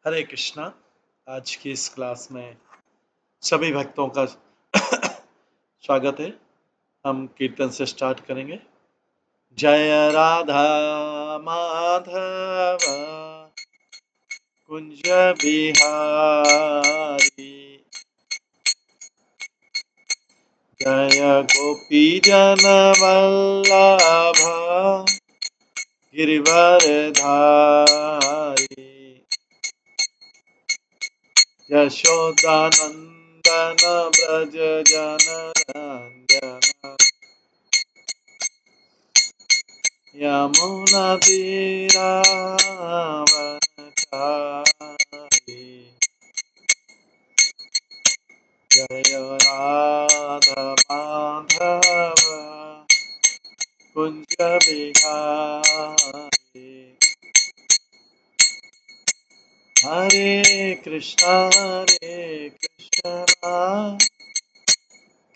हरे कृष्णा। आज की इस क्लास में सभी भक्तों का स्वागत है। हम कीर्तन से स्टार्ट करेंगे। जय राधा माधव कुंज बिहारी, जय गोपी जन वल्लभ गिरिवरधारी, यशोदानंदन व्रज जनरंजन, यमुना तीरावनचारी, जय राधा माधव कुंज बिहारी। हरे कृष्णा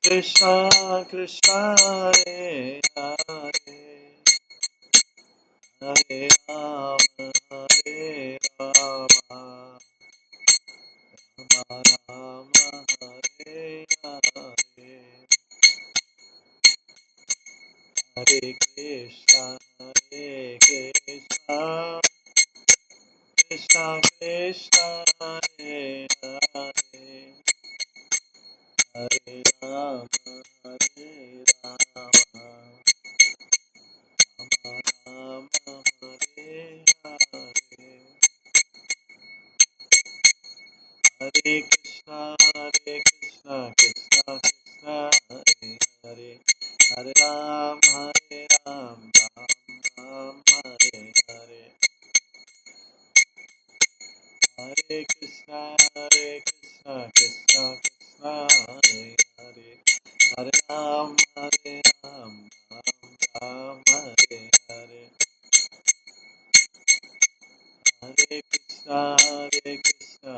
कृष्णा कृष्णा हरे हरे, हरे राम राम राम हरे हरे, हरे कृष्णा कृष्णा कृष्णा हरे हरे, हरे राम राम हरे हरे, हरे कृष्णा कृष्णा कृष्णा हरे हरे, हरे राम राम राम हरे हरे, हरे कृष्णा कृष्णा कृष्णा हरे हरे, हरे राम राम राम हरे हरे, हरे कृष्णा कृष्णा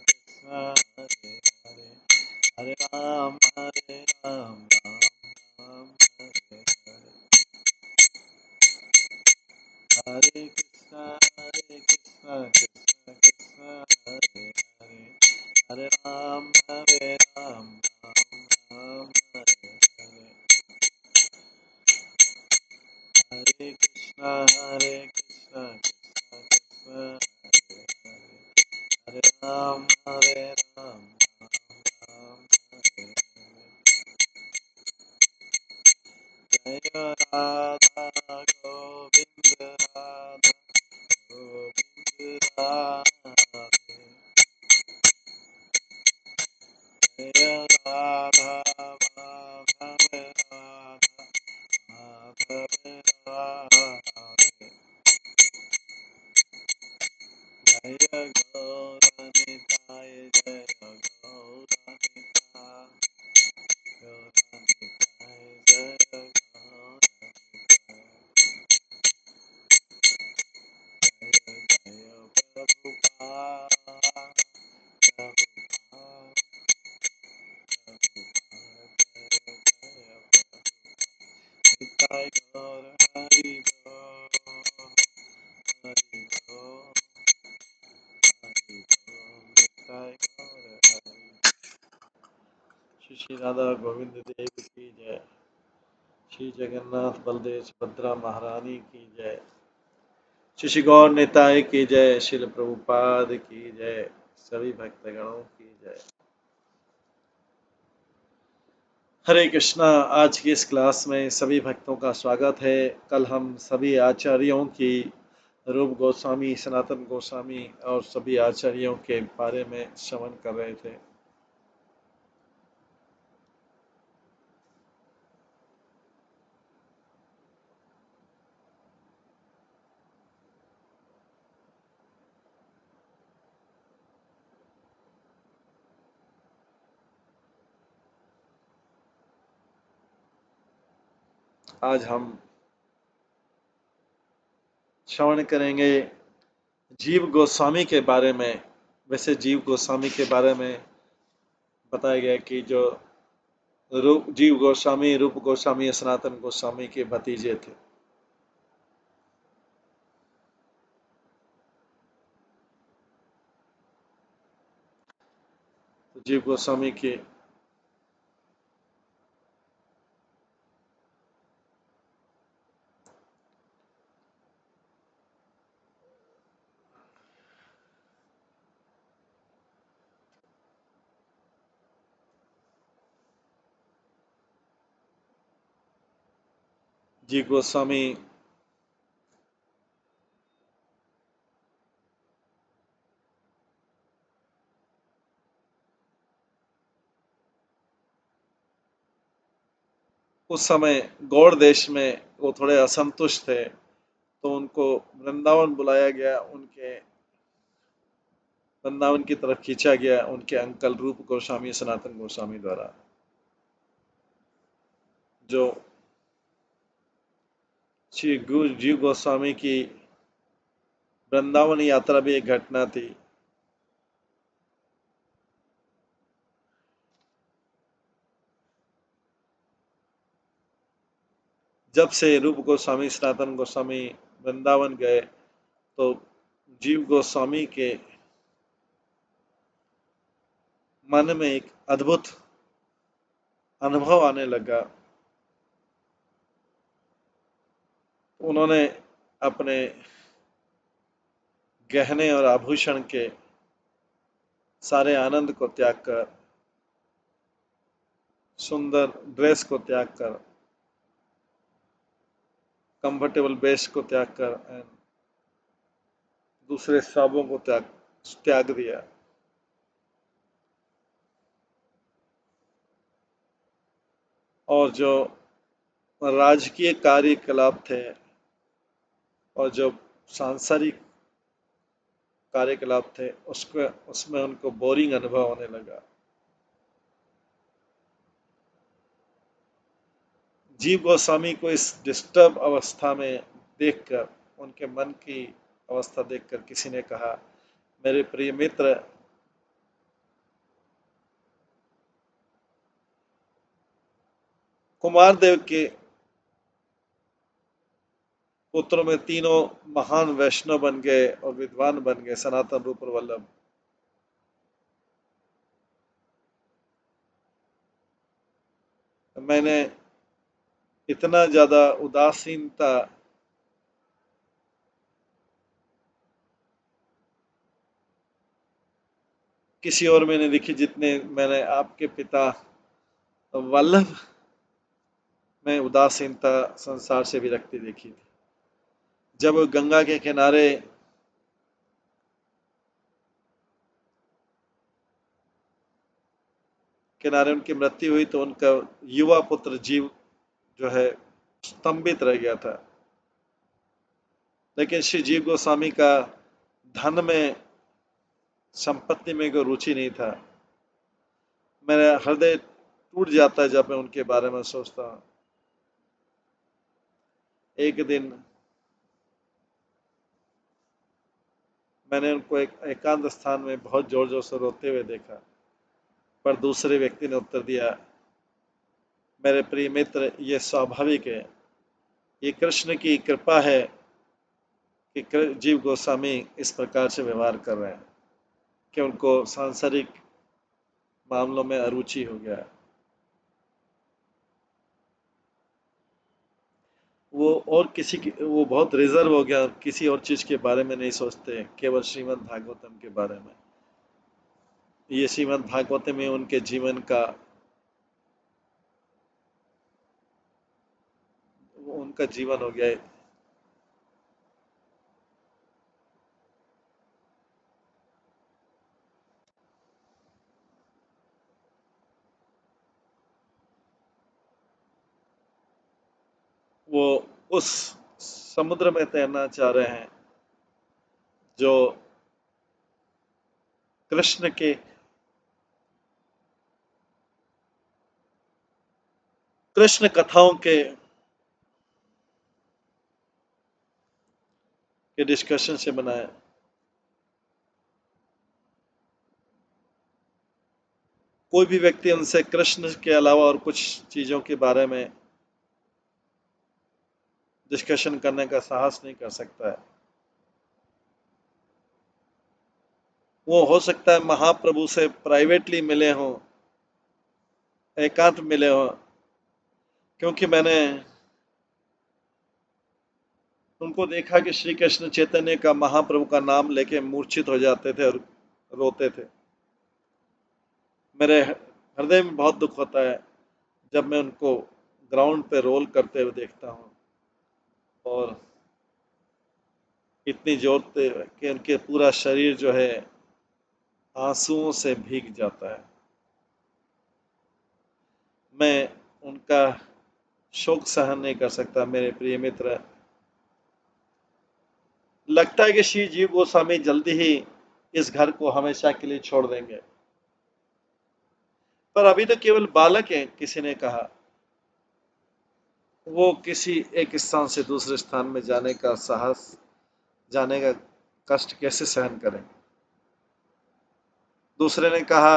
कृष्णा हरे हरे, हरे राम राम राम हरे हरे, हरे कृष्णा कृष्णा कृष्णा हरे हरे, हरे राम राम राम हरे हरे, हरे कृष्णा कृष्णा कृष्णा हरे हरे, हरे राम राम राम हरे हरे, जय राधा गोविंद राधा गोविंद राधे, जय राधा माधव राधा माधव राधे, जय गौरनिताय जय गौरनिताय गौरनिताय जय गौरनिताय, जय जय प्रभुपाद प्रभुपाद निताय गौर हरि बोल, हरि बोल, हरि बोल, निताय गौर हरि। श्री श्री राधा गोविंद देव की जय, श्री जगन्नाथ बलदेव सुभद्रा महारानी की जय, श्री श्री गौर निताय की जय, श्रील प्रभुपाद की जय, सभी भक्तगणों की जय। हरे कृष्णा। आज की इस क्लास में सभी भक्तों का स्वागत है। कल हम सभी आचार्यों की, रूप गोस्वामी, सनातन गोस्वामी और सभी आचार्यों के बारे में श्रवण कर रहे थे। आज हम श्रवण करेंगे जीव गोस्वामी के बारे में। वैसे जीव गोस्वामी के बारे में बताया गया कि जो जीव गोस्वामी रूप गोस्वामी सनातन गोस्वामी के भतीजे थे। जीव गोस्वामी की जीव गोस्वामी उस समय गौड़ देश में वो थोड़े असंतुष्ट थे, तो उनको वृंदावन बुलाया गया, उनके वृंदावन की तरफ खींचा गया उनके अंकल रूप गोस्वामी सनातन गोस्वामी द्वारा। जो श्री गुरु जीव गोस्वामी की वृंदावन यात्रा भी एक घटना थी। जब से रूप गोस्वामी सनातन गोस्वामी वृंदावन गए, तो जीव गोस्वामी के मन में एक अद्भुत अनुभव आने लगा। उन्होंने अपने गहने और आभूषण के सारे आनंद को त्याग कर, सुंदर ड्रेस को त्याग कर, कंफर्टेबल बेस को त्याग कर एंड दूसरे स्वाबों को त्याग दिया। और जो राजकीय कार्यकलाप थे और जो सांसारिक कार्यकलाप थे, उसमें उनको बोरिंग अनुभव होने लगा। जीव गोस्वामी को इस डिस्टर्ब अवस्था में देखकर, उनके मन की अवस्था देखकर किसी ने कहा, मेरे प्रिय मित्र, कुमार देव के पुत्रों में तीनों महान वैष्णव बन गए और विद्वान बन गए, सनातन रूप और वल्लभ। मैंने इतना ज्यादा उदासीनता किसी और में नहीं दिखी, जितने मैंने आपके पिता वल्लभ में उदासीनता संसार से विरक्ति देखी थी। जब गंगा के किनारे उनकी मृत्यु हुई, तो उनका युवा पुत्र जीव जो है स्तंभित रह गया था। लेकिन श्री जीव गोस्वामी का धन में, संपत्ति में कोई रुचि नहीं था। मेरा हृदय टूट जाता है जब मैं उनके बारे में सोचता हूँ। एक दिन मैंने उनको एक एकांत स्थान में बहुत जोर जोर से रोते हुए देखा, पर दूसरे व्यक्ति ने उत्तर दिया, मेरे प्रिय मित्र, ये स्वाभाविक है, ये कृष्ण की कृपा है कि जीव गोस्वामी इस प्रकार से व्यवहार कर रहे हैं कि उनको सांसारिक मामलों में अरुचि हो गया। वो बहुत रिजर्व हो गया, किसी और चीज के बारे में नहीं सोचते, केवल श्रीमद् भागवतम के बारे में। ये श्रीमद् भागवतम में उनके जीवन का, उनका जीवन हो गया। वो उस समुद्र में तैरना चाह रहे हैं जो कृष्ण के कृष्ण कथाओं के डिस्कशन से बनाया। कोई भी व्यक्ति उनसे कृष्ण के अलावा और कुछ चीजों के बारे में डिस्कशन करने का साहस नहीं कर सकता है। वो हो सकता है महाप्रभु से प्राइवेटली मिले हों, एकांत मिले हों, क्योंकि मैंने उनको देखा कि श्री कृष्ण चैतन्य का महाप्रभु का नाम लेके मूर्छित हो जाते थे और रोते थे। मेरे हृदय में बहुत दुख होता है जब मैं उनको ग्राउंड पे रोल करते हुए देखता हूँ और इतनी जोर से कि उनके पूरा शरीर जो है आंसुओं से भीग जाता है। मैं उनका शोक सहन नहीं कर सकता मेरे प्रिय मित्र। लगता है कि श्री जीव गोस्वामी जल्दी ही इस घर को हमेशा के लिए छोड़ देंगे, पर अभी तो केवल बालक हैं। किसी ने कहा वो किसी एक स्थान से दूसरे स्थान में जाने का साहस, जाने का कष्ट कैसे सहन करें। दूसरे ने कहा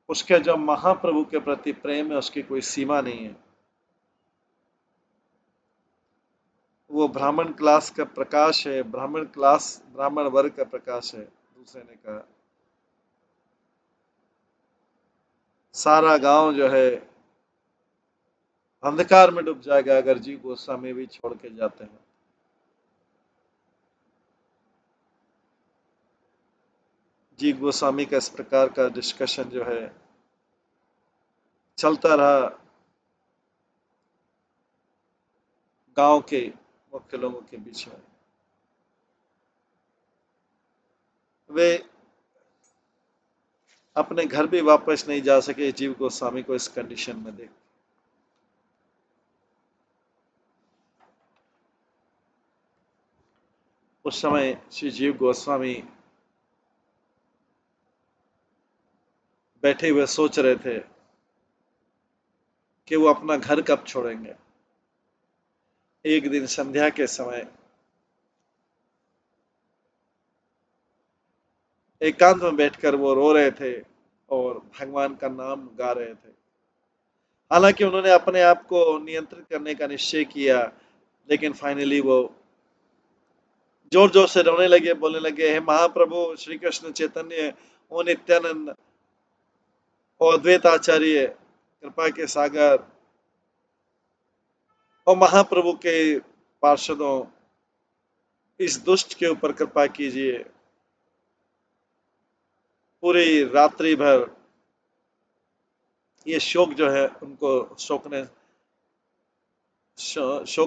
उसके जो महाप्रभु के प्रति प्रेम है उसकी कोई सीमा नहीं है, वो ब्राह्मण क्लास का प्रकाश है, ब्राह्मण वर्ग का प्रकाश है। दूसरे ने कहा सारा गांव जो है अंधकार में डूब जाएगा अगर जीव गोस्वामी भी छोड़ के जाते हैं। जीव गोस्वामी का इस प्रकार का डिस्कशन जो है चलता रहा गांव के मुख्य लोगों के बीच में। वे अपने घर भी वापस नहीं जा सके जीव गोस्वामी को इस कंडीशन में देख। उस समय श्री जीव गोस्वामी बैठे हुए सोच रहे थे कि वो अपना घर कब छोड़ेंगे। एक दिन संध्या के समय एकांत में बैठकर वो रो रहे थे और भगवान का नाम गा रहे थे। हालांकि उन्होंने अपने आप को नियंत्रित करने का निश्चय किया, लेकिन फाइनली वो जोर जोर से रोने लगे, बोलने लगे हे महाप्रभु श्री कृष्ण चैतन्य, ओ नित्यानंद, ओ अद्वैत आचार्य, कृपा के सागर, ओ महाप्रभु के पार्षदों, इस दुष्ट के ऊपर कृपा कीजिए। पूरी रात्रि भर ये शोक जो है उनको शोक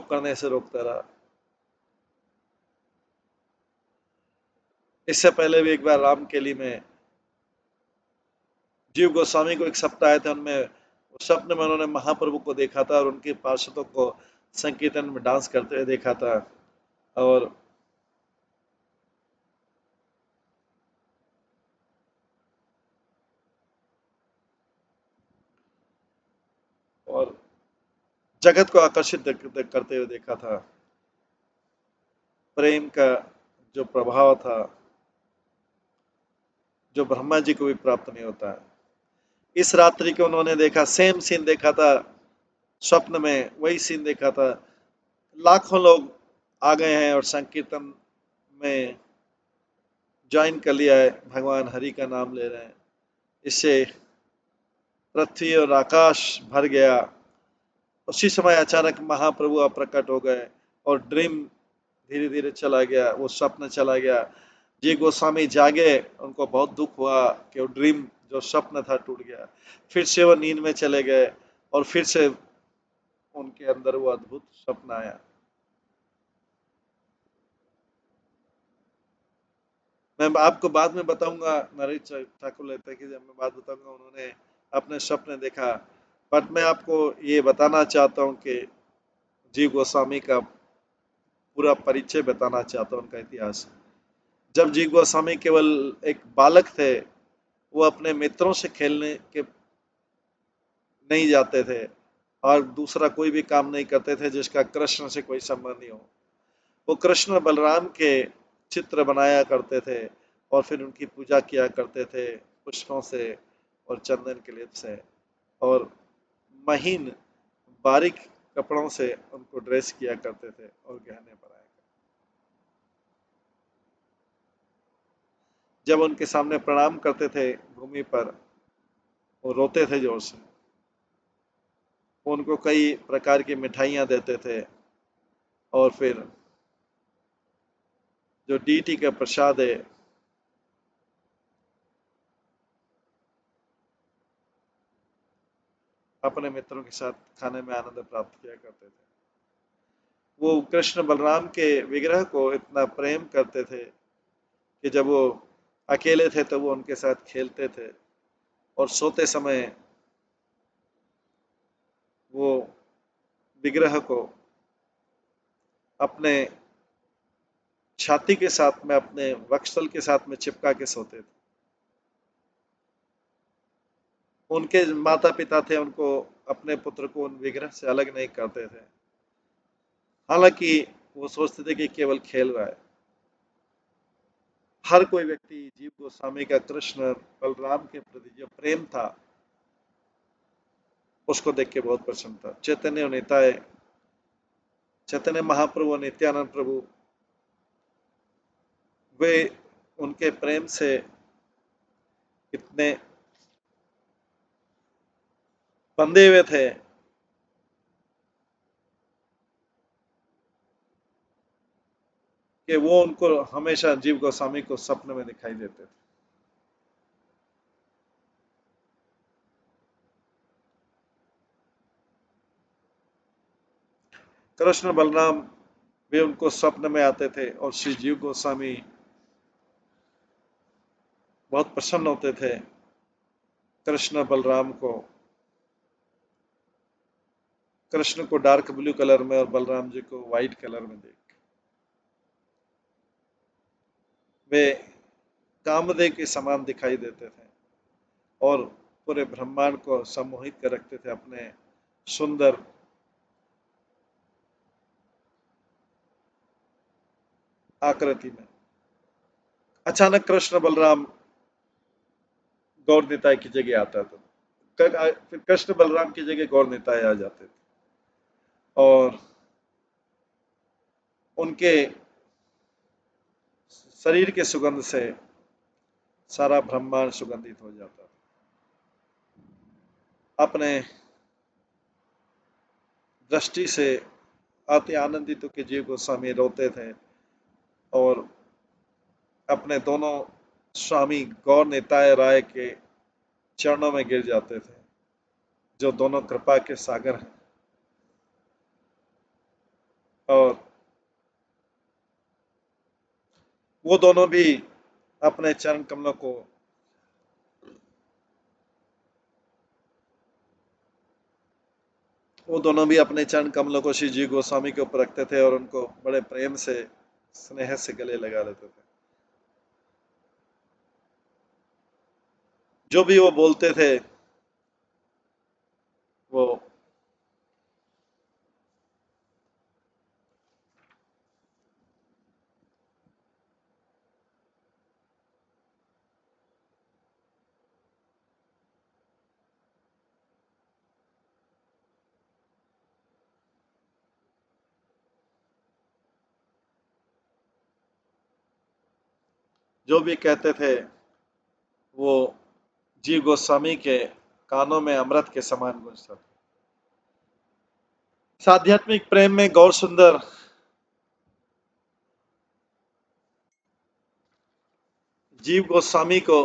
करने से रोकता रहा। इससे पहले भी एक बार रामकेली में जीव गोस्वामी को एक सप्ताह आए थे, उनमें स्वप्न में उन्होंने महाप्रभु को देखा था और उनके पार्षदों को संकीर्तन में डांस करते हुए देखा था। और और जगत को आकर्षित करते हुए देखा था। प्रेम का जो प्रभाव था जो ब्रह्मा जी को भी प्राप्त नहीं होता है। इस रात्रि को उन्होंने देखा, सेम सीन देखा था स्वप्न में, वही सीन देखा था। लाखों लोग आ गए हैं और संकीर्तन में ज्वाइन कर लिया है, भगवान हरि का नाम ले रहे हैं। इससे पृथ्वी और आकाश भर गया। उसी समय अचानक महाप्रभु अप्रकट हो गए और ड्रीम धीरे धीरे चला गया, वो स्वप्न चला गया। जी गोस्वामी जागे, उनको बहुत दुख हुआ कि वो ड्रीम जो स्वप्न था टूट गया। फिर से वो नींद में चले गए और फिर से उनके अंदर वो अद्भुत स्वप्न आया। मैं आपको बाद में बताऊंगा, नरेश ठाकुर लेते कि जब मैं बात बताऊंगा उन्होंने अपने स्वप्न देखा। बट मैं आपको ये बताना चाहता हूँ कि जीव गोस्वामी का पूरा परिचय बताना चाहता हूँ, उनका इतिहास। जब जीव गोस्वामी केवल एक बालक थे, वो अपने मित्रों से खेलने के नहीं जाते थे और दूसरा कोई भी काम नहीं करते थे जिसका कृष्ण से कोई संबंध नहीं हो। वो कृष्ण बलराम के चित्र बनाया करते थे और फिर उनकी पूजा किया करते थे पुष्पों से और चंदन के लेप से, और महीन बारीक कपड़ों से उनको ड्रेस किया करते थे और गहने बनाए। जब उनके सामने प्रणाम करते थे भूमि पर, वो रोते थे जोर से। वो उनको कई प्रकार की मिठाइयाँ देते थे और फिर जो डीटी का प्रसाद है, अपने मित्रों के साथ खाने में आनंद प्राप्त किया करते थे। वो कृष्ण बलराम के विग्रह को इतना प्रेम करते थे कि जब वो अकेले थे तो वो उनके साथ खेलते थे, और सोते समय वो विग्रह को अपने छाती के साथ में, अपने वक्षस्थल के साथ में चिपका के सोते थे। उनके माता पिता थे, उनको अपने पुत्र को उन विग्रह से अलग नहीं करते थे, हालांकि वो सोचते थे कि केवल खेल रहा है। हर कोई व्यक्ति जीव गोस्वामी का कृष्ण बलराम के प्रति जो प्रेम था, उसको देख के बहुत प्रसन्न था। चैतन्य निताय, चैतन्य महाप्रभु, नित्यानंद प्रभु, वे उनके प्रेम से इतने बंधे हुए थे कि वो उनको हमेशा जीव गोस्वामी को सपने में दिखाई देते थे। कृष्ण बलराम भी उनको स्वप्न में आते थे और श्री जीव गोस्वामी बहुत प्रसन्न होते थे कृष्ण बलराम को, कृष्ण को डार्क ब्लू कलर में और बलराम जी को व्हाइट कलर में देख। वे कामदेव के समान दिखाई देते थे और पूरे ब्रह्मांड को सम्मोहित कर रखते थे अपने सुंदर आकृति में। अचानक कृष्ण बलराम गौर निताय की जगह आता था, फिर कृष्ण बलराम की जगह गौर निताय आ जाते थे और उनके शरीर के सुगंध से सारा ब्रह्मांड सुगंधित हो जाता था। अपने दृष्टि से अति आनंदित के जीव गोस्वामी रोते थे और अपने दोनों स्वामी गौर निताय राय के चरणों में गिर जाते थे, जो दोनों कृपा के सागर हैं। और वो दोनों भी अपने चरण कमलों को, वो दोनों भी अपने चरण कमलों को श्री जी गोस्वामी के ऊपर रखते थे और उनको बड़े प्रेम से, स्नेह से गले लगा लेते थे। जो भी वो बोलते थे, वो जो भी कहते थे, वो जीव गोस्वामी के कानों में अमृत के समान गूंजता था। इस आध्यात्मिक प्रेम में गौर सुंदर जीव गोस्वामी को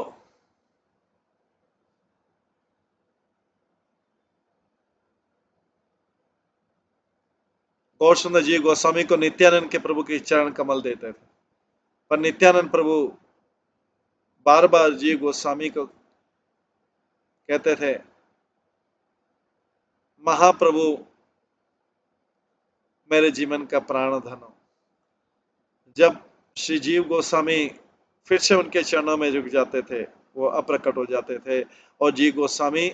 गौर सुंदर जीव गोस्वामी को नित्यानंद के प्रभु के चरण कमल देते थे, पर नित्यानंद प्रभु बार बार जीव गोस्वामी को कहते थे, महाप्रभु मेरे जीवन का प्राण धन हो। जब श्री जीव गोस्वामी फिर से उनके चरणों में झुक जाते थे, वो अप्रकट हो जाते थे और जीव गोस्वामी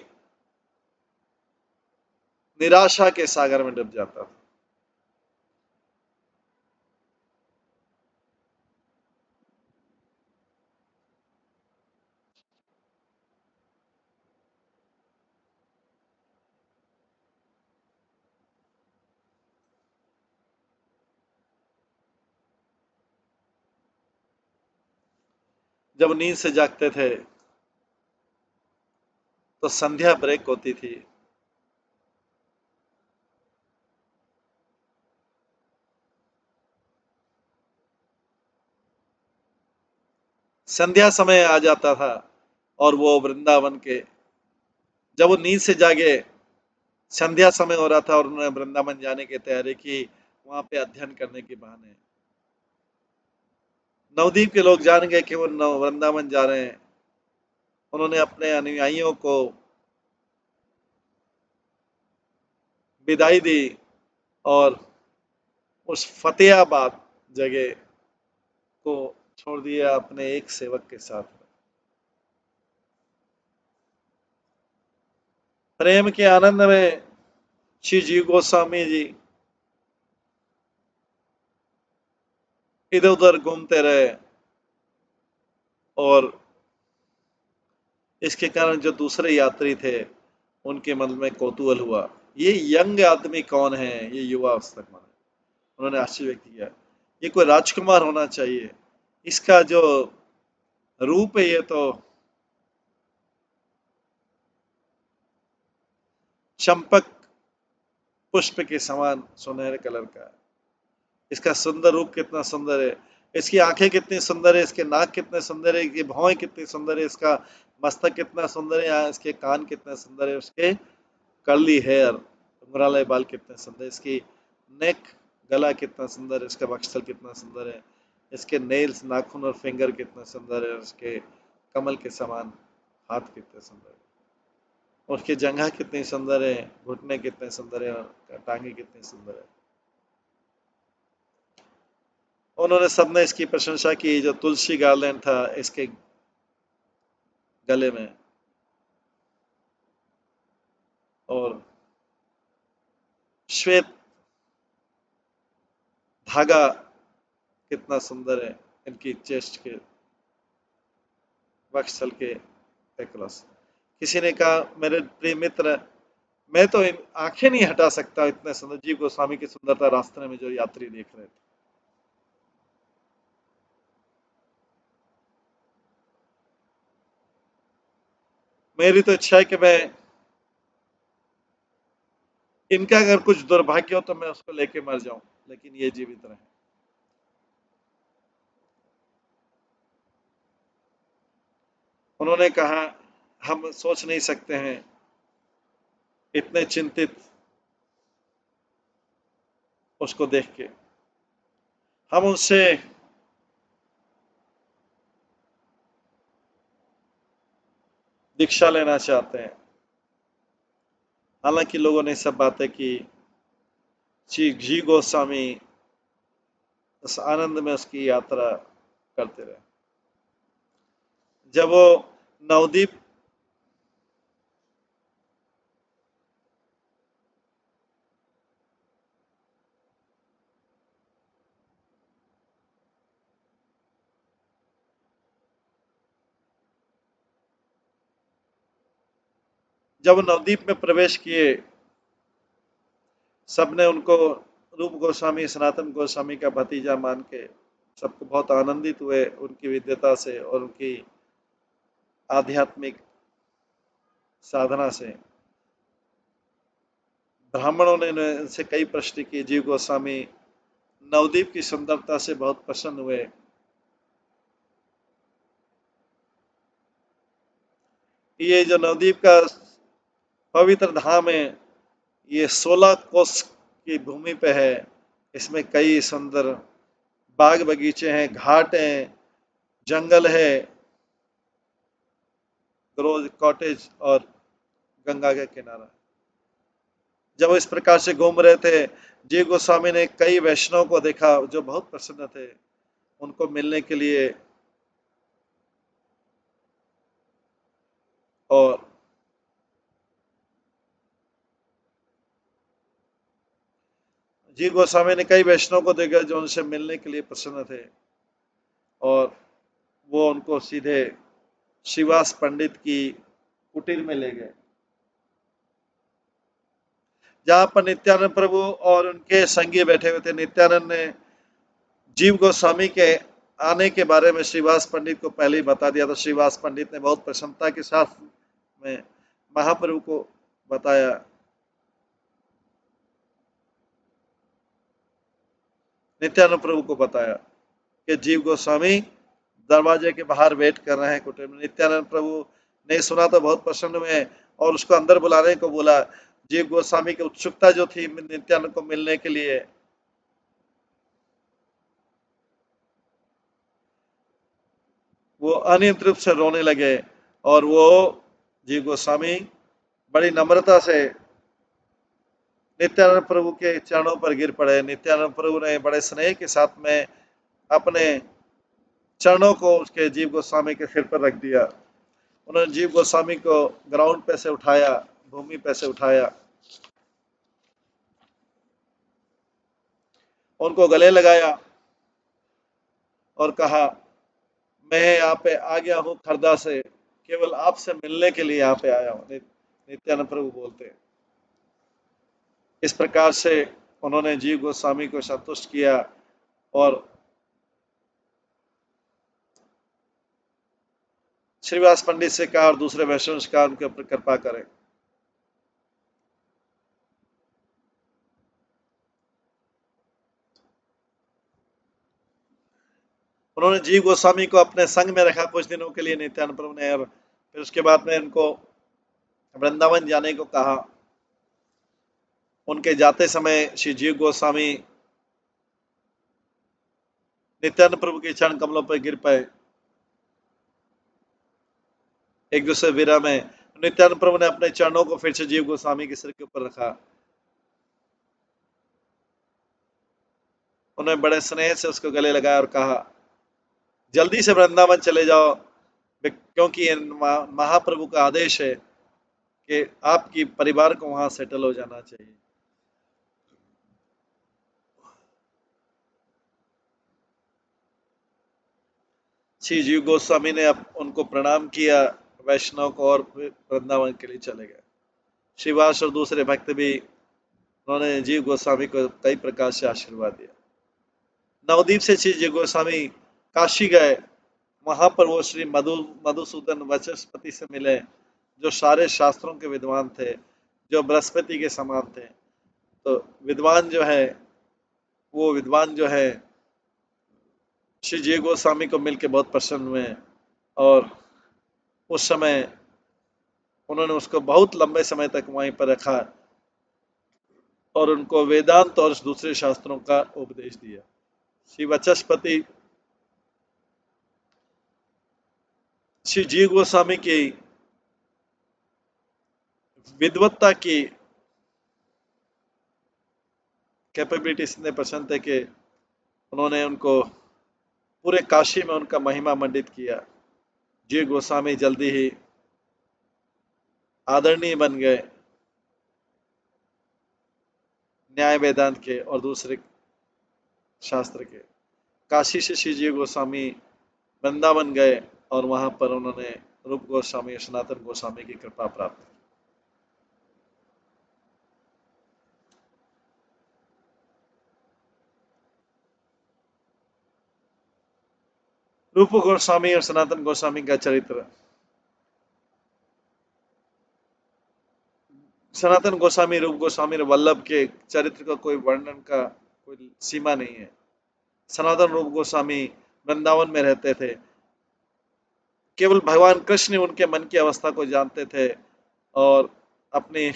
निराशा के सागर में डूब जाता था। जब नींद से जागते थे तो संध्या ब्रेक होती थी। संध्या समय आ जाता था और वो वृंदावन के, जब वो नींद से जागे, संध्या समय हो रहा था और उन्होंने वृंदावन जाने की तैयारी की, वहां पे अध्ययन करने के बहाने। नवदीप के लोग जान गए कि वो वृंदावन जा रहे हैं। उन्होंने अपने अनुयायियों को विदाई दी और उस फतेहाबाद जगह को छोड़ दिया अपने एक सेवक के साथ। प्रेम के आनंद में श्री जीव गोस्वामी जी इधर उधर घूमते रहे और इसके कारण जो दूसरे यात्री थे उनके मन में कौतूहल हुआ, ये यंग आदमी कौन है, ये युवा अवस्था कौन है। उन्होंने आश्चर्य व्यक्त किया, ये कोई राजकुमार होना चाहिए, इसका जो रूप है ये तो चंपक पुष्प के समान सुनहरे कलर का है। इसका सुंदर रूप कितना सुंदर है, इसकी आंखें कितनी सुंदर है, इसके नाक कितने सुंदर है, इसकी भौहें कितनी सुंदर है, इसका मस्तक कितना सुंदर है, यहाँ इसके कान कितने सुंदर है, उसके कर्ली हेयर घुंघराले बाल कितने सुंदर, इसकी नेक गला कितना सुंदर है, इसका वक्षस्थल कितना सुंदर है, इसके नेल्स नाखून और फिंगर कितना सुंदर है, उसके कमल के समान हाथ कितने सुंदर है, उसकी जंघा कितनी सुंदर है, घुटने कितने सुंदर है और टांगे कितनी सुंदर है। उन्होंने सबने इसकी प्रशंसा की, जो तुलसी गार्लैंड था इसके गले में, और श्वेत धागा कितना सुंदर है इनकी चेस्ट के वक्षस्थल के क्रॉस। किसी ने कहा, मेरे प्रिय मित्र, मैं तो इन आंखें नहीं हटा सकता, इतने सुंदर जीव गोस्वामी की सुंदरता रास्ते में जो यात्री देख रहे थे। मेरी तो इच्छा है कि मैं इनका अगर कुछ दुर्भाग्य हो तो मैं उसको लेके मर जाऊं, लेकिन ये जीवित रहे। उन्होंने कहा, हम सोच नहीं सकते हैं, इतने चिंतित उसको देख के। हम उससे दीक्षा लेना चाहते हैं। हालांकि लोगों ने सब बातें की, श्री जी गोस्वामी उस आनंद में उसकी यात्रा करते रहे। जब वो नवदीप जब नवदीप में प्रवेश किए, सबने उनको रूप गोस्वामी सनातन गोस्वामी का भतीजा मान के सबको बहुत आनंदित हुए उनकी विद्वता से और उनकी आध्यात्मिक साधना से। ब्राह्मणों ने उनसे कई प्रश्न किए। जीव गोस्वामी नवदीप की सुंदरता से बहुत प्रसन्न हुए। ये जो नवदीप का पवित्र धाम है, ये 16 कोस की भूमि पे है। इसमें कई सुंदर बाग बगीचे हैं, घाट हैं, जंगल है, रोज कॉटेज और गंगा के किनारा। जब वो इस प्रकार से घूम रहे थे, जी गोस्वामी ने कई वैष्णव को देखा जो बहुत प्रसन्न थे। उनको मिलने के लिए और जी गोस्वामी ने कई वैष्णव को देखा जो उनसे मिलने के लिए प्रसन्न थे, और वो उनको सीधे शिवास पंडित की कुटीर में ले गए, जहां पर नित्यानंद प्रभु और उनके संगी बैठे हुए थे। नित्यानंद ने जीव गोस्वामी के आने के बारे में श्रीवास पंडित को पहले ही बता दिया, तो श्रीवास पंडित ने बहुत प्रसन्नता के साथ में महाप्रभु को बताया। नित्यानंद प्रभु को बताया कि जीव गोस्वामी दरवाजे के बाहर वेट कर रहे हैं कुटीर में। नित्यानंद प्रभु ने सुना तो बहुत प्रसन्न हुए और उसको अंदर बुलाने को बोला। जीव गोस्वामी की उत्सुकता जो थी नित्यानंद को मिलने के लिए, वो अनियंत्रित रूप से रोने लगे और वो जीव गोस्वामी बड़ी नम्रता से नित्यानंद प्रभु के चरणों पर गिर पड़े। नित्यानंद प्रभु ने बड़े स्नेह के साथ में अपने चरणों को उसके जीव गोस्वामी के सिर पर रख दिया। उन्होंने जीव गोस्वामी को ग्राउंड पे से उठाया, भूमि पे से उठाया, उनको गले लगाया और कहा, मैं यहाँ पे आ गया हूँ खरदा से, केवल आपसे मिलने के लिए यहाँ पे आया हूँ। नित्यानंद प्रभु बोलते हैं। इस प्रकार से उन्होंने जीव गोस्वामी को संतुष्ट किया और श्रीवास पंडित से कहा और दूसरे वैष्णव से कहा उनके ऊपर कृपा करें। उन्होंने जीव गोस्वामी को अपने संग में रखा कुछ दिनों के लिए नित्यानंद प्रभु ने, और फिर उसके बाद में उनको वृंदावन जाने को कहा। उनके जाते समय श्री जीव गोस्वामी नित्यानंद प्रभु के चरण कमलों पर गिर पाए, एक दूसरे विरह में। नित्यानंद प्रभु ने अपने चरणों को फिर से जीव गोस्वामी के सिर के ऊपर रखा। उन्होंने बड़े स्नेह से उसको गले लगाया और कहा, जल्दी से वृंदावन चले जाओ, क्योंकि महाप्रभु का आदेश है कि आपकी परिवार को वहां सेटल हो जाना चाहिए। श्री जीव गोस्वामी ने उनको प्रणाम किया, वैष्णव को, और वृंदावन के लिए चले गए। श्रीवास और दूसरे भक्त भी, उन्होंने जीव गोस्वामी को कई प्रकार से आशीर्वाद दिया। नवदीप से श्री जीव गोस्वामी काशी गए। वहां पर वो श्री मधुसूदन वचस्पति से मिले, जो सारे शास्त्रों के विद्वान थे, जो बृहस्पति के समान थे। तो विद्वान जो है श्री जीव गोस्वामी को मिलकर बहुत प्रसन्न हुए, और उस समय उन्होंने उसको बहुत लंबे समय तक वहीं पर रखा और उनको वेदांत और दूसरे शास्त्रों का उपदेश दिया। श्री वचस्पति श्री जीव गोस्वामी की विद्वत्ता की कैपेबिलिटी इतने पसंद थे कि उन्होंने उनको पूरे काशी में उनका महिमा मंडित किया। जीव गोस्वामी जल्दी ही आदरणीय बन गए न्याय वेदांत के और दूसरे शास्त्र के। काशी से श्री जीव गोस्वामी वृंदावन गए और वहां पर उन्होंने रूप गोस्वामी, सनातन गोस्वामी की कृपा प्राप्त की। रूप गोस्वामी और सनातन गोस्वामी का चरित्र। सनातन गोस्वामी, रूप गोस्वामी और वल्लभ के चरित्र का कोई वर्णन का कोई सीमा नहीं है। सनातन रूप गोस्वामी वृंदावन में रहते थे। केवल भगवान कृष्ण उनके मन की अवस्था को जानते थे और अपनी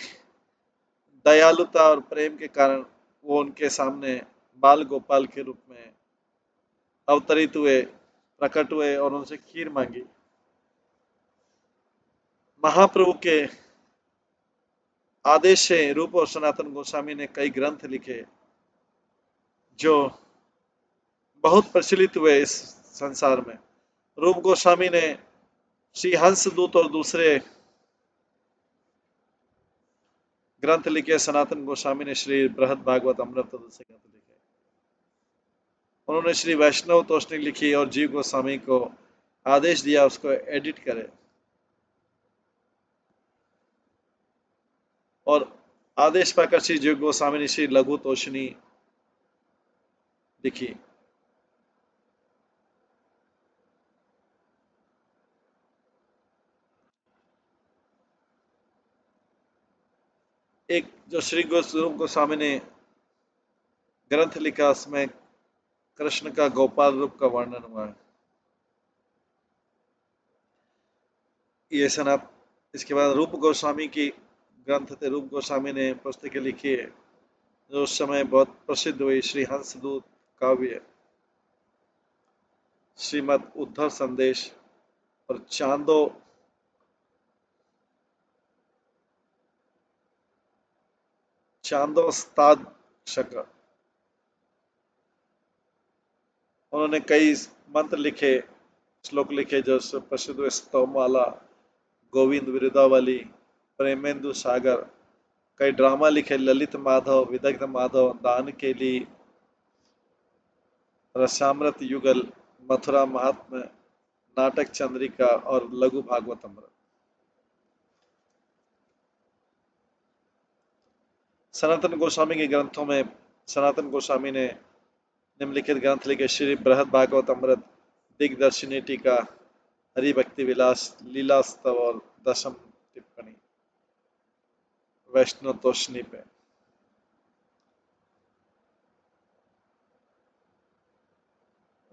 दयालुता और प्रेम के कारण वो उनके सामने बाल गोपाल के रूप में अवतरित हुए, प्रकट हुए और उनसे खीर मांगी। महाप्रभु के आदेश से रूप और सनातन गोस्वामी ने कई ग्रंथ लिखे जो बहुत प्रचलित हुए इस संसार में। रूप गोस्वामी ने श्री हंस दूत और दूसरे ग्रंथ लिखे। सनातन गोस्वामी ने श्री बृहद भागवत अमृत से ग्रंथ लिखे। उन्होंने श्री वैष्णव तोषणी लिखी और जीव गोस्वामी को आदेश दिया उसको एडिट करे, और आदेश पाकर श्री जीव गोस्वामी ने श्री लघु तोषणी लिखी। एक जो श्री रूप गोस्वामी ने ग्रंथ लिखा, उसमें कृष्ण का गोपाल रूप का वर्णन हुआ है। ये सनात इसके बाद रूप गोस्वामी की ग्रंथ थे। रूप गोस्वामी ने पुस्तकें लिखी है जो उस समय बहुत प्रसिद्ध हुई। श्री हंसदूत काव्य, श्रीमद उद्धव संदेश और चांदोस्ताद शक। उन्होंने कई मंत्र लिखे, श्लोक लिखे जो प्रसिद्ध हुए। स्तवमाला, गोविंद विरुदावली, प्रेमेंदु सागर। कई ड्रामा लिखे, ललित माधव, विदग्ध माधव, दान के लिए, रसामृत युगल, मथुरा महात्म्य, नाटक चंद्रिका और लघु भागवतमृत। सनातन गोस्वामी के ग्रंथों में सनातन गोस्वामी ने निम्नलिखित ग्रंथ लिखे: श्री बृहद भागवत अमृत, दिग्दर्शिनी टीका, हरि भक्ति विलास, लीला स्तव और दशम टिप्पणी वैष्णव तोषणी पे।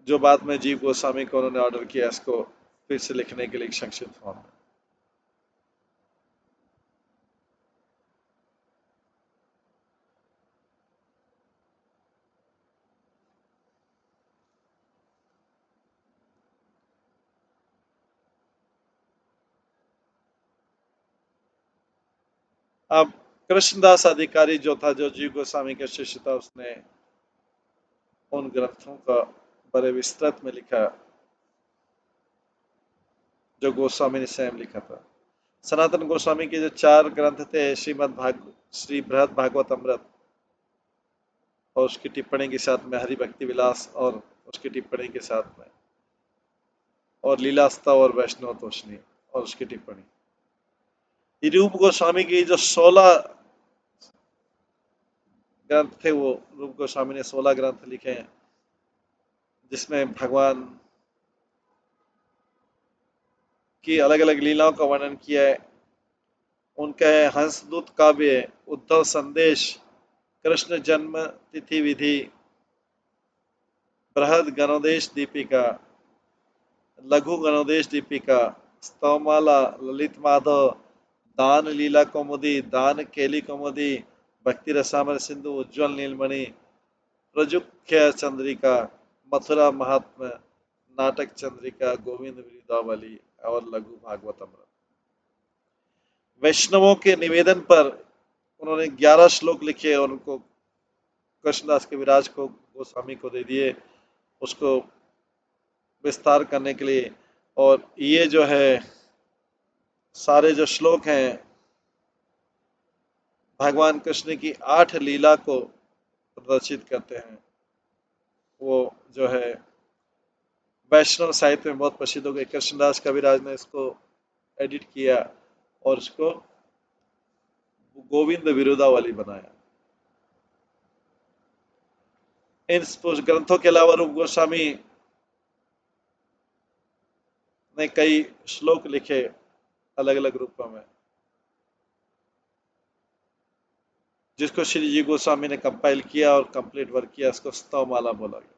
जो बाद में जीव गोस्वामी को उन्होंने ऑर्डर किया इसको फिर से लिखने के लिए एक संक्षिप्त फॉर्म में। अब कृष्णदास अधिकारी जो था, जो जीव गोस्वामी का शिष्य था, उसने उन ग्रंथों का बड़े विस्तृत में लिखा जो गोस्वामी ने स्वयं लिखा था। सनातन गोस्वामी के जो 4 ग्रंथ थे, श्री बृहद भागवत अमृत और उसकी टिप्पणी के साथ में हरि भक्ति विलास और उसकी टिप्पणी के साथ में, और लीलास्तव और वैष्णव तोषणी और उसकी टिप्पणी। रूप गोस्वामी की जो 16 ग्रंथ थे, वो रूप गोस्वामी ने 16 ग्रंथ लिखे हैं जिसमें भगवान की अलग अलग लीलाओं का वर्णन किया है। उनका है हंसदूत काव्य, उद्धव संदेश, कृष्ण जन्म तिथि विधि, बृहद गणोदेश दीपिका, लघु गणोदेश दीपिका, स्तवमाला, ललित माधव, दान लीला कौमुदी, दान केली कौमुदी, भक्ति रसामर सिंधु, उज्ज्वल नीलमणि, प्रजुख्य चंद्रिका, मथुरा महात्म्य, नाटक चंद्रिका, गोविंद वृंदावली और लघु भागवतमृत। वैष्णवों के निवेदन पर उन्होंने 11 श्लोक लिखे और उनको कृष्णदास के विराज को गोस्वामी को दे दिए उसको विस्तार करने के लिए। और ये जो है सारे जो श्लोक हैं भगवान कृष्ण की 8 लीला को प्रदर्शित करते हैं। वो जो है वैष्णव साहित्य में बहुत प्रसिद्ध हो गए। कृष्णदास कविराज ने इसको एडिट किया और उसको गोविंद विरुदावली बनाया। इन ग्रंथों के अलावा रूप गोस्वामी ने कई श्लोक लिखे अलग अलग रूपों में, जिसको श्री जी गोस्वामी ने कंपाइल किया और कंप्लीट वर्क किया। इसको स्तवमाला बोला गया।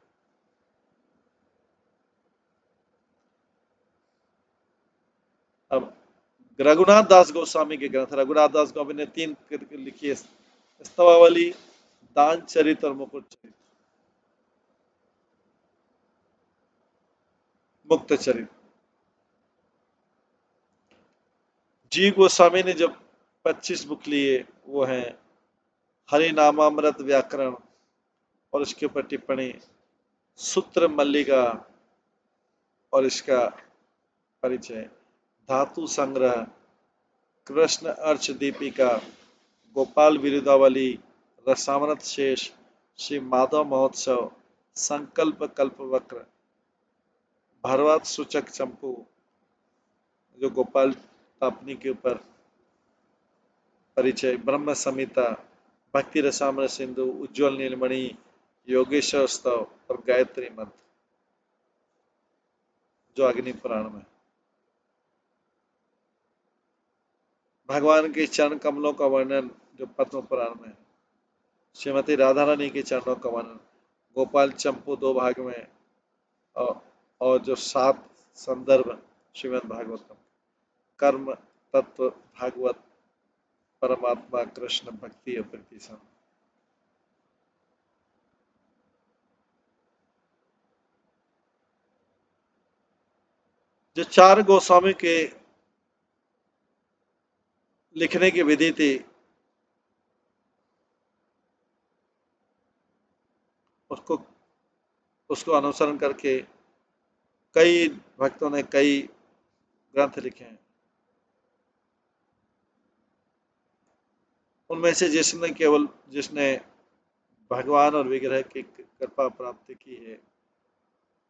अब रघुनाथ दास गोस्वामी के ग्रंथ, रघुनाथ दास गोस्वामी ने 3 लिखी है: स्तवावली, दान चरित और मुकुट चरित, मुक्त चरित। जी गोस्वामी ने जब 25 बुक लिए वो हैं हरि नामामृत व्याकरण और इसके ऊपर टिप्पणी, सूत्र मल्लिका और इसका परिचय, धातु संग्रह, कृष्ण अर्च दीपिका, गोपाल विरुदावली, रसामृत शेष, श्री माधव महोत्सव, संकल्प कल्पवक्र, भारवात सूचक चंपू जो गोपाल तापनी के ऊपर परिचय, ब्रह्म संहिता, भक्ति रसामृत सिंधु, उज्ज्वल नीलमणि, योगेश्वर स्तव और गायत्री मंत्र जो अग्नि पुराण में। भगवान के चरण कमलों का वर्णन, जो पद्म पुराण में है। श्रीमती राधा रानी के चरणों का वर्णन, गोपाल चंपू 2 भाग में, और, और जो 7 संदर्भ श्रीमद् भागवतम, कर्म तत्व भागवत, परमात्मा कृष्ण भक्ति और प्रीति सम। जो 4 गोस्वामी के लिखने की विधि थी, उसको उसको अनुसरण करके कई भक्तों ने कई ग्रंथ लिखे हैं। उनमें से जिसने भगवान और विग्रह की कृपा प्राप्ति की है,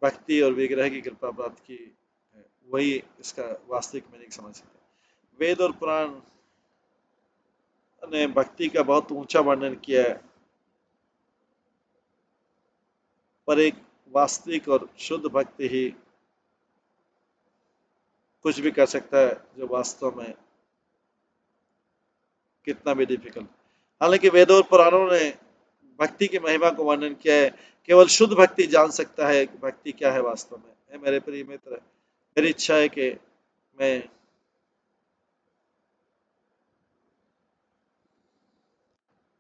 भक्ति और विग्रह की कृपा प्राप्त की है, वही इसका वास्तविक मीनिंग समझ सकते हैं। वेद और पुराण ने भक्ति का बहुत ऊंचा वर्णन किया है, पर एक वास्तविक और शुद्ध भक्ति ही कुछ भी कर सकता है, जो वास्तव में कितना भी डिफिकल्ट। हालांकि वेदों और पुराणों ने भक्ति की महिमा को वर्णन किया है। केवल शुद्ध भक्ति जान सकता है कि भक्ति क्या है वास्तव में। मेरे प्रिय मित्र, मेरी इच्छा है कि मैं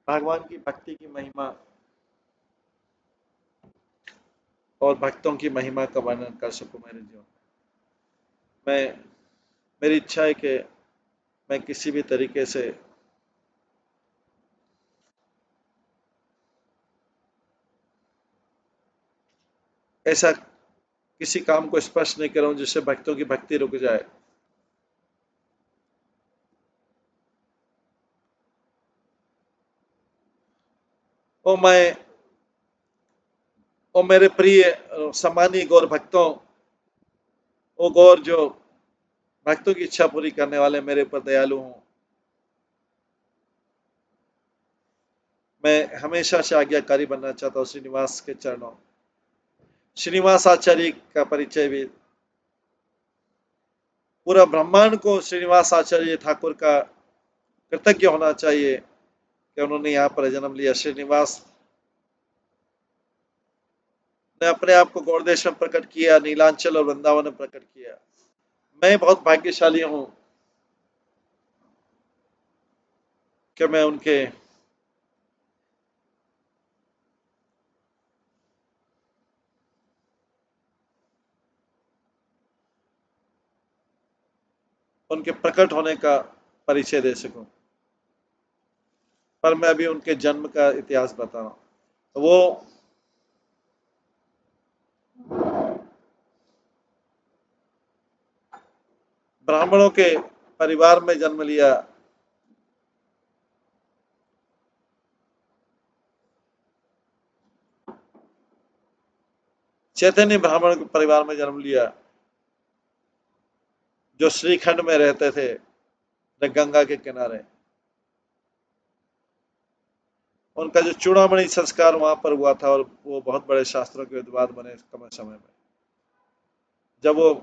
भगवान की भक्ति की महिमा और भक्तों की महिमा का वर्णन कर सकूं मेरे जीवन में। मेरी इच्छा है कि मैं किसी भी तरीके से ऐसा किसी काम को स्पष्ट नहीं करूं जिससे भक्तों की भक्ति रुक जाए। ओ मैं ओ मेरे प्रिय सम्मानीय गौर भक्तों, ओ गौर जो भक्तों की इच्छा पूरी करने वाले मेरे ऊपर दयालु हूं, मैं हमेशा से आज्ञाकारी बनना चाहता हूँ श्रीनिवास के चरणों। श्रीनिवास आचार्य का परिचय भी पूरा ब्रह्मांड को श्रीनिवास आचार्य ठाकुर का कृतज्ञ होना चाहिए कि उन्होंने यहाँ पर जन्म लिया। श्रीनिवास ने अपने आप को गौड़देश में प्रकट किया, नीलांचल और वृंदावन में प्रकट किया। मैं बहुत भाग्यशाली हूँ कि मैं उनके उनके प्रकट होने का परिचय दे सकूं। पर मैं अभी उनके जन्म का इतिहास बताऊं। वो ब्राह्मणों के परिवार में जन्म लिया। चैतन्य ब्राह्मण के परिवार में जन्म लिया, जो श्रीखंड में रहते थे, गंगा के किनारे। उनका जो चूड़ामणि संस्कार वहां पर हुआ था, और वो बहुत बड़े शास्त्रों के विद्वान बने कम समय में। जब वो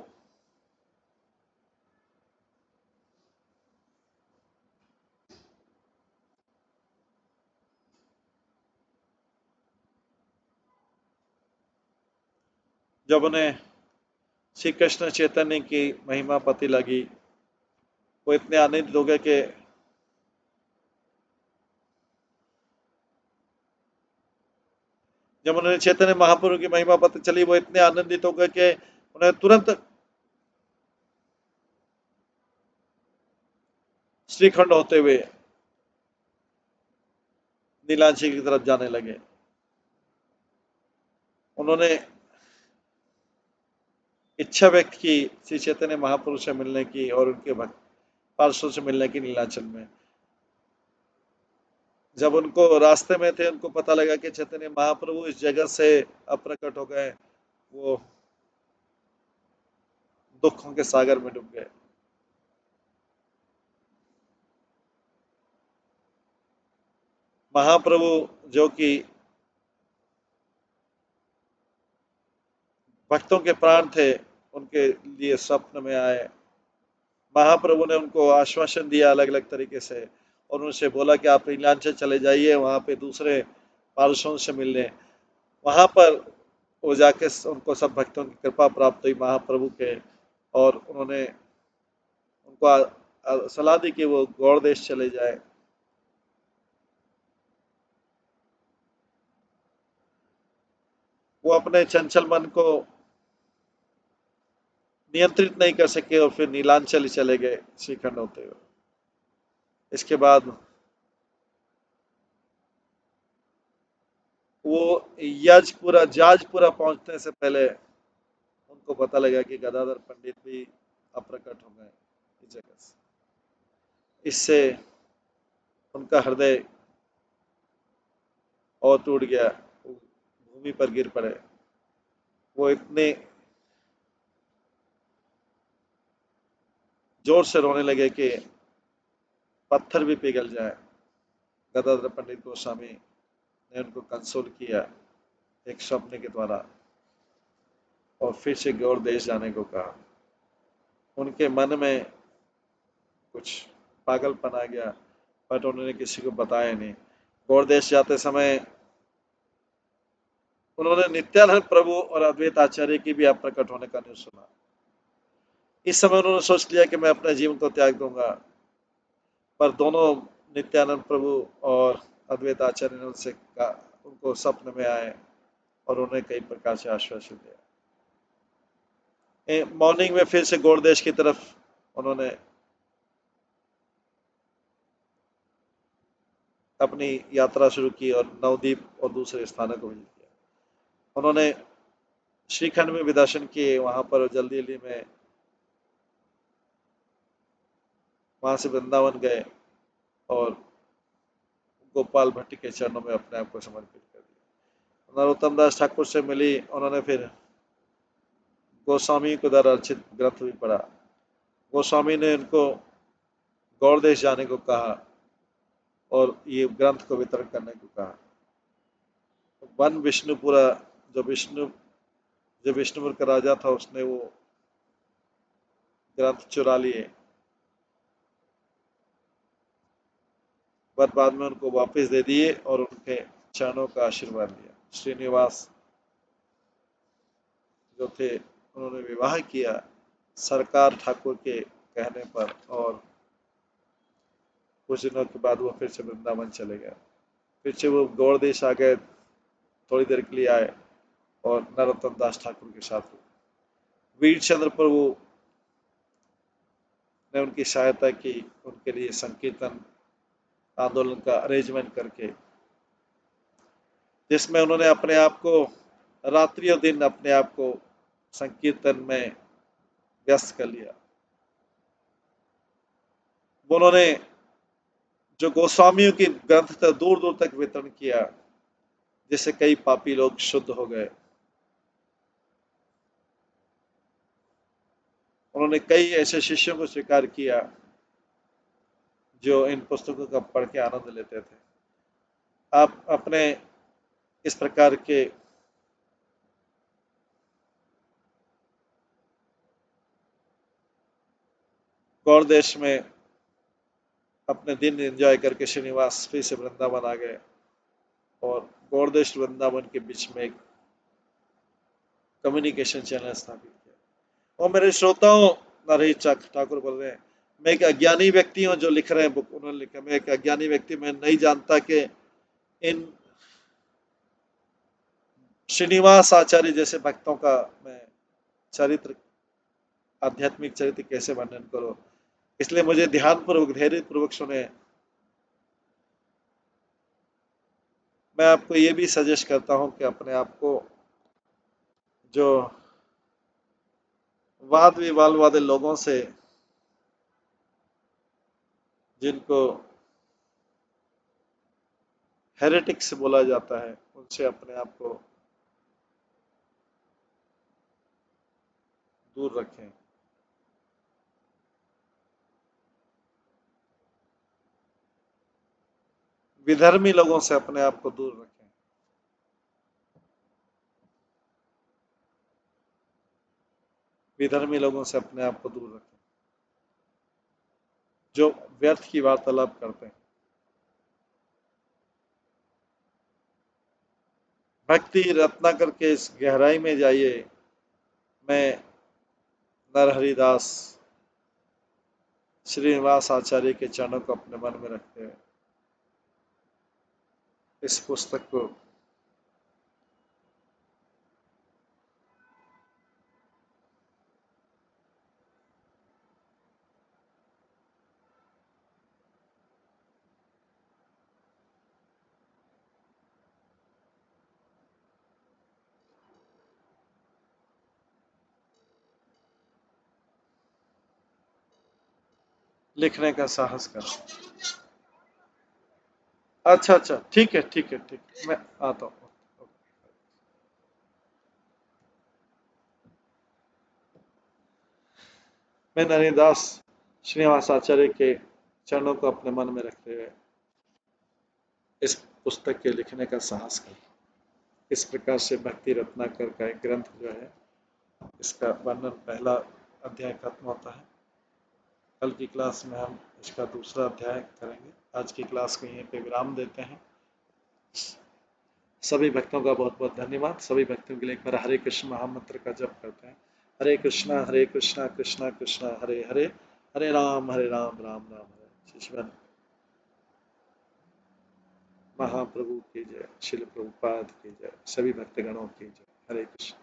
जब उन्हें श्री कृष्ण चैतन्य की महिमा पति लगी, वो इतने आनंदित हो गए कि जब उन्हें चैतन्य महाप्रभु की महिमा पता चली, वो इतने आनंदित हो गए कि उन्हें तुरंत श्रीखंड होते हुए नीलांची की तरफ जाने लगे। उन्होंने इच्छा व्यक्त की श्री चैतन्य महाप्रभु से मिलने की और उनके भक्त पार्षदों से मिलने की नीलांचल में। जब उनको रास्ते में थे, उनको पता लगा कि चैतन्य महाप्रभु इस जगत से अप्रकट हो गए, वो दुखों के सागर में डूब गए। महाप्रभु जो कि भक्तों के प्राण थे, उनके लिए स्वप्न में आए। महाप्रभु ने उनको आश्वासन दिया अलग अलग तरीके से, और उनसे बोला कि आप नीलांचल चले जाइए, वहाँ पे दूसरे पार्षदों से मिलने। वहाँ पर वो जाके उनको सब भक्तों की कृपा प्राप्त हुई महाप्रभु के, और उन्होंने उनको सलाह दी कि वो गौड़ देश चले जाए। वो अपने चंचल मन को नियंत्रित नहीं कर सके और फिर नीलांचल चले गए श्रीखंड होते हुए। इसके बाद वो जाजपुरा पहुंचने से पहले उनको पता लगा कि गदाधर पंडित भी अप्रकट हो गए इस जगह से। इससे उनका हृदय और टूट गया, वो भूमि पर गिर पड़े। वो इतने जोर से रोने लगे कि पत्थर भी पिघल जाए। गदाधर पंडित गोस्वामी ने उनको कंसोल किया एक स्वप्न के द्वारा, और फिर से गौड़ देश जाने को कहा। उनके मन में कुछ पागलपन आ गया, बट उन्होंने किसी को बताया नहीं। गौड़ देश जाते समय उन्होंने नित्यानंद प्रभु और अद्वैत आचार्य की भी अप्रकट होने का न्यूज सुना। इस समय उन्होंने सोच लिया कि मैं अपने जीवन को त्याग दूंगा, पर दोनों नित्यानंद प्रभु और अद्वैत आचार्य ने उनको स्वप्न में आए और उन्हें कई प्रकार से आश्वासन दिया। मॉर्निंग में फिर से गौड़ देश की तरफ उन्होंने अपनी यात्रा शुरू की और नवद्वीप और दूसरे स्थानों को विजिट किया। उन्होंने श्रीखंड में भी दर्शन किए। वहां पर जल्दी जल्दी में वहां से वृंदावन गए और गोपाल भट्ट के चरणों में अपने आप को समर्पित कर दिया। नरोत्तम दास ठाकुर से मिली। उन्होंने फिर गोस्वामी को द्वारा रचित ग्रंथ भी पढ़ा। गोस्वामी ने उनको गौड़ देश जाने को कहा और ये ग्रंथ को वितरण करने को कहा। वन विष्णुपुरा, जो विष्णुपुर का राजा था, उसने वो ग्रंथ चुरा लिए, पर बाद में उनको वापस दे दिए और उनके चरणों का आशीर्वाद दिया। श्रीनिवास जो थे, उन्होंने विवाह किया सरकार ठाकुर के कहने पर, और कुछ दिनों के बाद वो फिर से वृंदावन चले गए। फिर से वो गौड़ देश आ गए, थोड़ी देर के लिए आए और नरोत्तम दास ठाकुर के साथ हुए। वीर चंद्र प्रभु ने उनकी सहायता की, उनके लिए संकीर्तन आंदोलन का अरेंजमेंट करके, जिसमें उन्होंने अपने आप को रात्रि और दिन अपने आप को संकीर्तन में व्यस्त कर लिया। उन्होंने जो गोस्वामियों की ग्रंथ तक दूर दूर तक वितरण किया, जिससे कई पापी लोग शुद्ध हो गए। उन्होंने कई ऐसे शिष्यों को स्वीकार किया जो इन पुस्तकों का पढ़ के आनंद लेते थे। आप अपने इस प्रकार के गौड़ देश में अपने दिन एंजॉय करके श्रीनिवास फिर से वृंदावन आ गए और गौड़ देश वृंदावन के बीच में एक कम्युनिकेशन चैनल स्थापित किया। और मेरे श्रोताओं, नरेश ठाकुर बोल रहे हैं, मैं एक अज्ञानी व्यक्ति हूँ जो लिख रहे हैं बुक। उन्होंने लिखा, मैं एक अज्ञानी व्यक्ति, मैं नहीं जानता कि इन श्रीनिवास आचार्य जैसे भक्तों का मैं चरित्र, आध्यात्मिक चरित्र कैसे वर्णन करो। इसलिए मुझे ध्यान पूर्वक, धैर्य पूर्वक सुने। मैं आपको ये भी सजेस्ट करता हूँ कि अपने आप को जो वाद विवाद वाले लोगों से, जिनको हेरेटिक्स बोला जाता है, उनसे अपने आप को दूर रखें। विधर्मी लोगों से अपने आप को दूर रखें। विधर्मी लोगों से अपने आप को दूर रखें, जो व्यर्थ की वार्तालाप करते हैं। भक्ति रत्नाकर के इस गहराई में जाइए। मैं नरहरिदास श्रीनिवास आचार्य के चरणों को अपने मन में रखते हुए इस पुस्तक को लिखने का साहस करें। अच्छा अच्छा, ठीक है ठीक है ठीक है, मैं आता हूँ। मैं नरहरिदास श्रीनिवास आचार्य के चरणों को अपने मन में रखते हुए इस पुस्तक के लिखने का साहस करें। इस प्रकार से भक्ति रत्नाकर का एक ग्रंथ जो है, इसका वर्णन पहला अध्याय खत्म होता है। कल की क्लास में हम इसका दूसरा अध्याय करेंगे। आज की क्लास को यहीं पे विराम देते हैं। सभी भक्तों का बहुत बहुत धन्यवाद। सभी भक्तों के लिए एक बार हरे कृष्ण महामंत्र का जप करते हैं। हरे कृष्णा कृष्णा कृष्णा हरे हरे, हरे राम राम राम हरे। शिवन महाप्रभु की जय, शिल प्रभुपाद की जय, सभी भक्तगणों की जय। हरे कृष्ण।